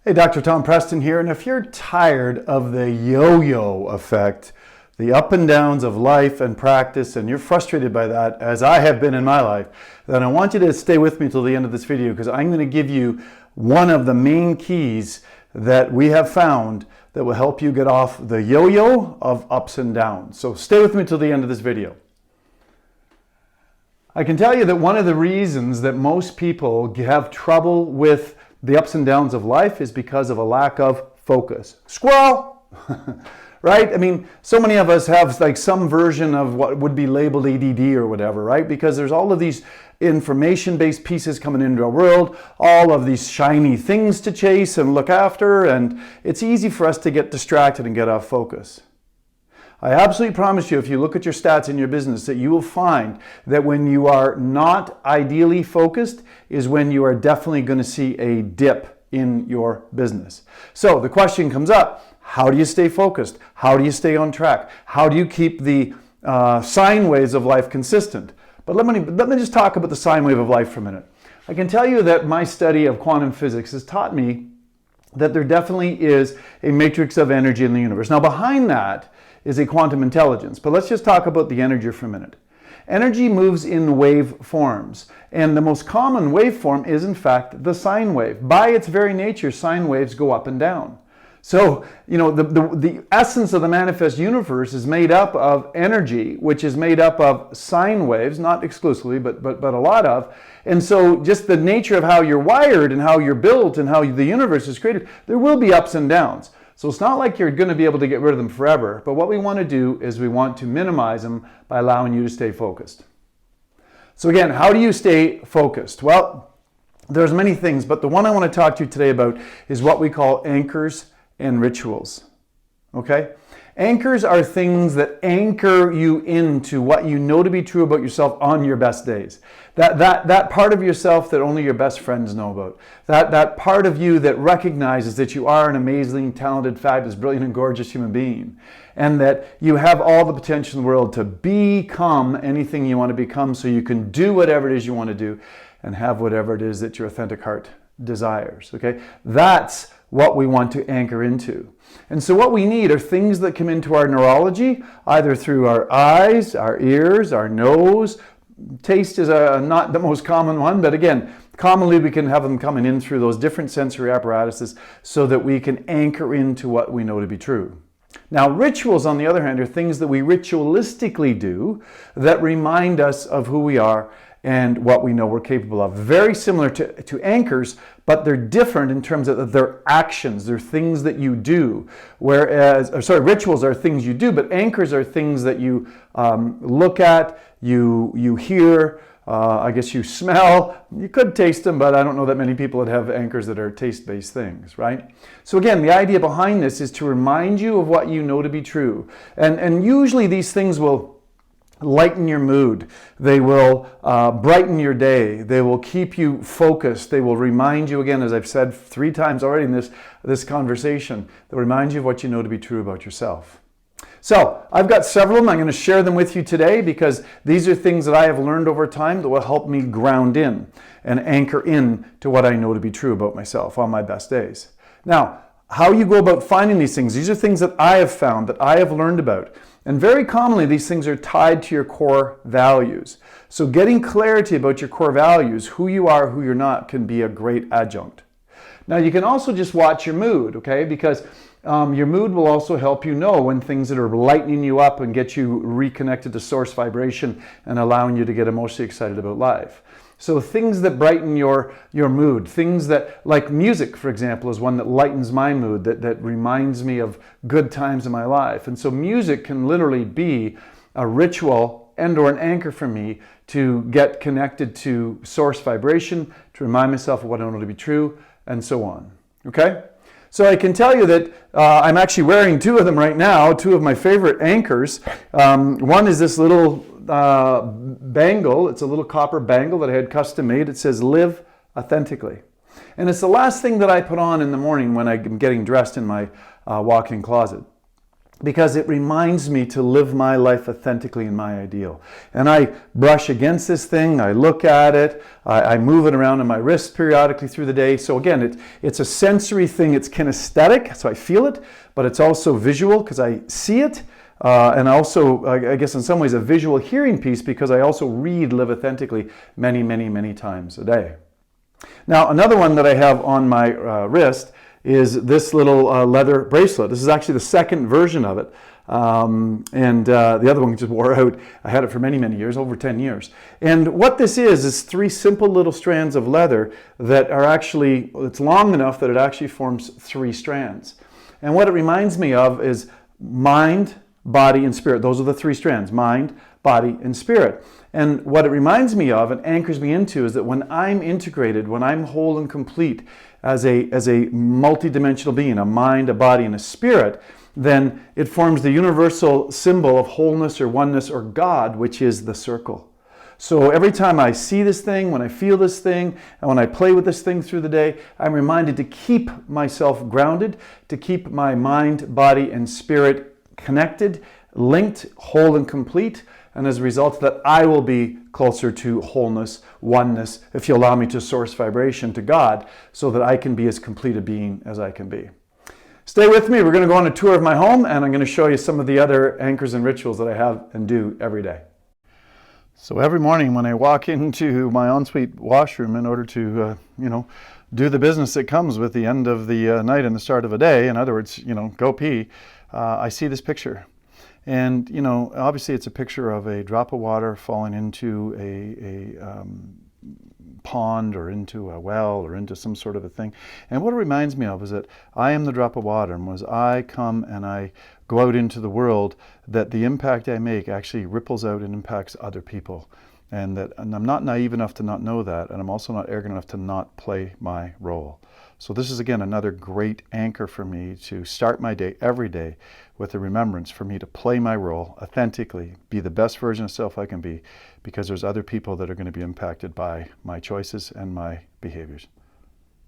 Hey, Dr. Tom Preston here, and if you're tired of the yo-yo effect, the up and downs of life and practice, and you're frustrated by that, as I have been in my life, then I want you to stay with me till the end of this video, because I'm going to give you one of the main keys that we have found that will help you get off the yo-yo of ups and downs. So stay with me till the end of this video. I can tell you that one of the reasons that most people have trouble with the ups and downs of life is because of a lack of focus. Squirrel! Right? I mean, so many of us have like some version of what would be labeled ADD or whatever, right? Because there's all of these information-based pieces coming into our world, all of these shiny things to chase and look after, and it's easy for us to get distracted and get off focus. I absolutely promise you, if you look at your stats in your business, that you will find that when you are not ideally focused is when you are definitely going to see a dip in your business. So the question comes up, how do you stay focused? How do you stay on track? How do you keep the sine waves of life consistent? But let me just talk about the sine wave of life for a minute. I can tell you that my study of quantum physics has taught me that there definitely is a matrix of energy in the universe. Now behind that is a quantum intelligence. But let's just talk about the energy for a minute. Energy moves in wave forms, and the most common waveform is in fact the sine wave. By its very nature, sine waves go up and down. So, you know, the essence of the manifest universe is made up of energy, which is made up of sine waves, not exclusively, but a lot of. And so just the nature of how you're wired and how you're built and how the universe is created, there will be ups and downs. So it's not like you're going to be able to get rid of them forever, but what we want to do is we want to minimize them by allowing you to stay focused. So again, how do you stay focused? Well, there's many things, but the one I want to talk to you today about is what we call anchors and rituals. Okay? Anchors are things that anchor you into what you know to be true about yourself on your best days. That part of yourself that only your best friends know about. That part of you that recognizes that you are an amazing, talented, fabulous, brilliant, and gorgeous human being. And that you have all the potential in the world to become anything you want to become, so you can do whatever it is you want to do and have whatever it is that your authentic heart desires. Okay? That's what we want to anchor into. And so what we need are things that come into our neurology, either through our eyes, our ears, our nose. Taste is not the most common one, but again, commonly we can have them coming in through those different sensory apparatuses so that we can anchor into what we know to be true. Now, rituals, on the other hand, are things that we ritualistically do that remind us of who we are and what we know we're capable of. Very similar to anchors, but they're different in terms of their actions. They're things that you do. Rituals are things you do, but anchors are things that you look at, you hear, I guess you smell. You could taste them, but I don't know that many people that have anchors that are taste-based things, right? So again, the idea behind this is to remind you of what you know to be true. And usually these things will lighten your mood. They will brighten your day. They will keep you focused. They will remind you, again, as I've said 3 times already in this conversation, they'll remind you of what you know to be true about yourself. So I've got several of them. I'm going to share them with you today because these are things that I have learned over time that will help me ground in and anchor in to what I know to be true about myself on my best days. Now, how you go about finding these are things that I have found, that I have learned about. And very commonly, these things are tied to your core values. So getting clarity about your core values, who you are, who you're not, can be a great adjunct. Now, you can also just watch your mood, okay? Because your mood will also help you know when things that are lightening you up and get you reconnected to source vibration and allowing you to get emotionally excited about life. So things that brighten your mood, things that, like music, for example, is one that lightens my mood, that reminds me of good times in my life. And so music can literally be a ritual and or an anchor for me to get connected to source vibration, to remind myself of what I know to be true, and so on. Okay? So I can tell you that I'm actually wearing 2 of them right now, 2 of my favorite anchors. One is this little bangle. It's a little copper bangle that I had custom made. It says live authentically. And it's the last thing that I put on in the morning when I'm getting dressed in my walk-in closet. because it reminds me to live my life authentically in my ideal. And I brush against this thing, I look at it, I move it around in my wrist periodically through the day. So again, it's a sensory thing, it's kinesthetic, so I feel it, but it's also visual because I see it. And also, I guess in some ways, a visual hearing piece because I also read Live Authentically many, many, many times a day. Now, another one that I have on my wrist is this little leather bracelet. This is actually the second version of it. The other one just wore out. I had it for many, many years, over 10 years. And what this is 3 simple little strands of leather that are actually, it's long enough that it actually forms 3 strands. And what it reminds me of is mind, body, and spirit. Those are the 3 strands: mind, body, and spirit. And what it reminds me of and anchors me into is that when I'm integrated, when I'm whole and complete as a multidimensional being, a mind, a body, and a spirit, then it forms the universal symbol of wholeness or oneness or God, which is the circle. So every time I see this thing, when I feel this thing, and when I play with this thing through the day, I'm reminded to keep myself grounded, to keep my mind, body, and spirit connected, linked, whole, and complete. And as a result, that I will be closer to wholeness, oneness, if you allow me to source vibration to God, so that I can be as complete a being as I can be. Stay with me. We're going to go on a tour of my home, and I'm going to show you some of the other anchors and rituals that I have and do every day. So every morning when I walk into my ensuite washroom in order to, do the business that comes with the end of the night and the start of a day, in other words, go pee, I see this picture. And, obviously it's a picture of a drop of water falling into a pond or into a well or into some sort of a thing. And what it reminds me of is that I am the drop of water. And as I come and I go out into the world, that the impact I make actually ripples out and impacts other people. And I'm not naive enough to not know that. And I'm also not arrogant enough to not play my role. So this is, again, another great anchor for me to start my day every day with a remembrance for me to play my role authentically, be the best version of self I can be, because there's other people that are going to be impacted by my choices and my behaviors.